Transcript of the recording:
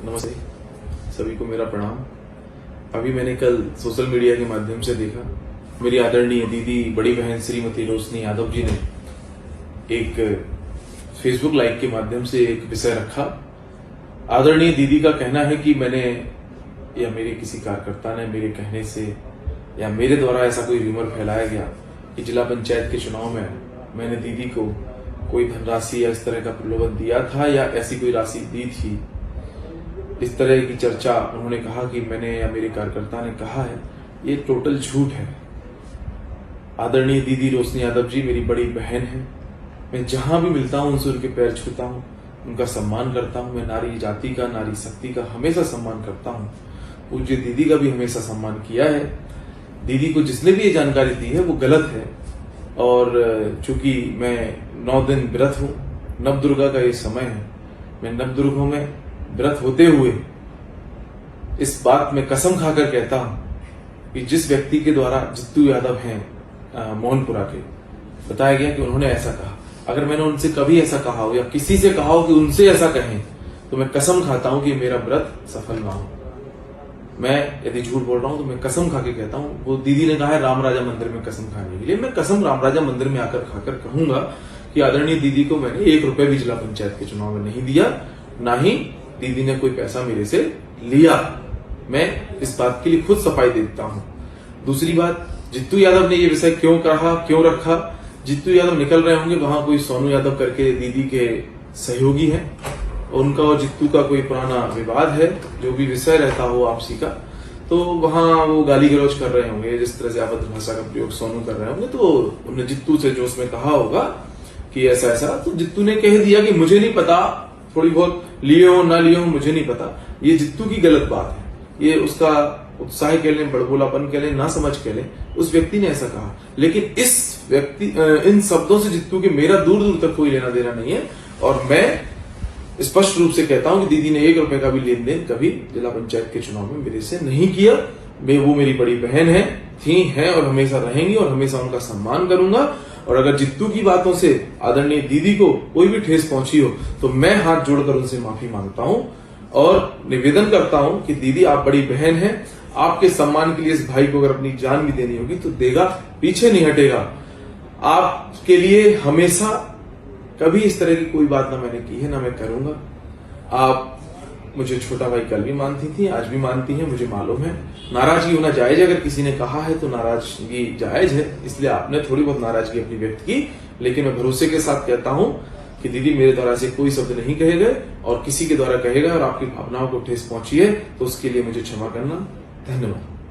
नमस्ते सभी को मेरा प्रणाम। अभी मैंने कल सोशल मीडिया के माध्यम से देखा, मेरी आदरणीय दीदी बड़ी बहन श्रीमती रोशनी यादव जी ने एक फेसबुक लाइव के माध्यम से एक विषय रखा। आदरणीय दीदी का कहना है कि मैंने या मेरे किसी कार्यकर्ता ने मेरे कहने से या मेरे द्वारा ऐसा कोई रूमर फैलाया गया कि जिला पंचायत के चुनाव में मैंने दीदी को कोई धनराशि या इस तरह का प्रलोभन दिया था या ऐसी कोई राशि दी थी। इस तरह की चर्चा उन्होंने कहा कि मैंने या मेरे कार्यकर्ता ने कहा है, ये टोटल झूठ है। आदरणीय दीदी रोशनी यादव जी मेरी बड़ी बहन है। मैं जहां भी मिलता हूं उनसे उनके पैर छूता हूं, उनका सम्मान करता हूं। मैं नारी जाति का, नारी शक्ति का हमेशा सम्मान करता हूं। पूज्य दीदी का भी हमेशा सम्मान किया है। दीदी को जिसने भी ये जानकारी दी है वो गलत है। और चूंकि मैं 9 दिन व्रत हूं, नवदुर्गा का ये समय है, मैं नवदुर्गों में व्रत होते हुए इस बात में कसम खाकर कहता हूं कि जिस व्यक्ति के द्वारा जित्तू यादव हैं मोहनपुरा के, बताया गया कि उन्होंने ऐसा कहा, अगर मैंने उनसे कभी ऐसा कहा हो या किसी से कहा हो कि उनसे ऐसा कहें तो मैं कसम खाता हूं कि मेरा व्रत सफल ना हो। मैं यदि झूठ बोल रहा हूं तो मैं कसम खा के कहता हूं। वो दीदी ने कहा है राम राजा मंदिर में कसम खाने के लिए, मैं कसम राम राजा मंदिर में आकर खाकर कहूंगा कि आदरणीय दीदी को मैंने 1 रुपए भी जिला पंचायत के चुनाव में नहीं दिया, ना ही दीदी ने कोई पैसा मेरे से लिया। मैं इस बात के लिए खुद सफाई देता हूं। दूसरी बात, जित्तू यादव ने ये विषय क्यों कहा, क्यों रखा? जित्तू यादव निकल रहे होंगे, वहां कोई सोनू यादव करके दीदी के सहयोगी हैं, उनका और जित्तू का कोई पुराना विवाद है, जो भी विषय रहता हो आपसी का, तो वहां वो गाली गलौज कर रहे होंगे, जिस तरह से अभद्र भाषा का प्रयोग सोनू कर रहे होंगे, तो उन्होंने जित्तू से जो उसमें कहा होगा कि ऐसा ऐसा, तो जित्तू ने कह दिया कि मुझे नहीं पता, थोड़ी बहुत लिए हो ना लिए हो मुझे नहीं पता। ये जित्तू की गलत बात है, ये उसका उत्साह कह लें, बड़बोलापन कह लें, ना समझ कह लें, उस व्यक्ति ने ऐसा कहा। लेकिन इस व्यक्ति इन शब्दों से जित्तू के मेरा दूर दूर तक कोई लेना देना नहीं है। और मैं स्पष्ट रूप से कहता हूं कि दीदी ने 1 रुपए का भी लेन देन कभी जिला पंचायत के चुनाव में मेरे से नहीं किया। वो मेरी बड़ी बहन है, थी, हैं और हमेशा रहेंगी, और हमेशा उनका सम्मान करूंगा। और अगर जित्तू की बातों से आदरणीय दीदी को कोई भी ठेस पहुंची हो तो मैं हाथ जोड़कर उनसे माफी मांगता हूं और निवेदन करता हूं कि दीदी आप बड़ी बहन हैं, आपके सम्मान के लिए इस भाई को अगर अपनी जान भी देनी होगी तो देगा, पीछे नहीं हटेगा। आपके लिए हमेशा कभी इस तरह की कोई बात ना मैंने की है, ना मैं करूंगा। आप मुझे छोटा भाई कल भी मानती थी, आज भी मानती हैं, मुझे मालूम है। नाराजगी होना जायज है, अगर किसी ने कहा है तो नाराजगी जायज है, इसलिए आपने थोड़ी बहुत नाराजगी अपनी व्यक्त की। लेकिन मैं भरोसे के साथ कहता हूं कि दीदी मेरे द्वारा से कोई शब्द नहीं कहे गए, और किसी के द्वारा कहे गए और आपकी भावनाओं को ठेस पहुंची है तो उसके लिए मुझे क्षमा करना। धन्यवाद।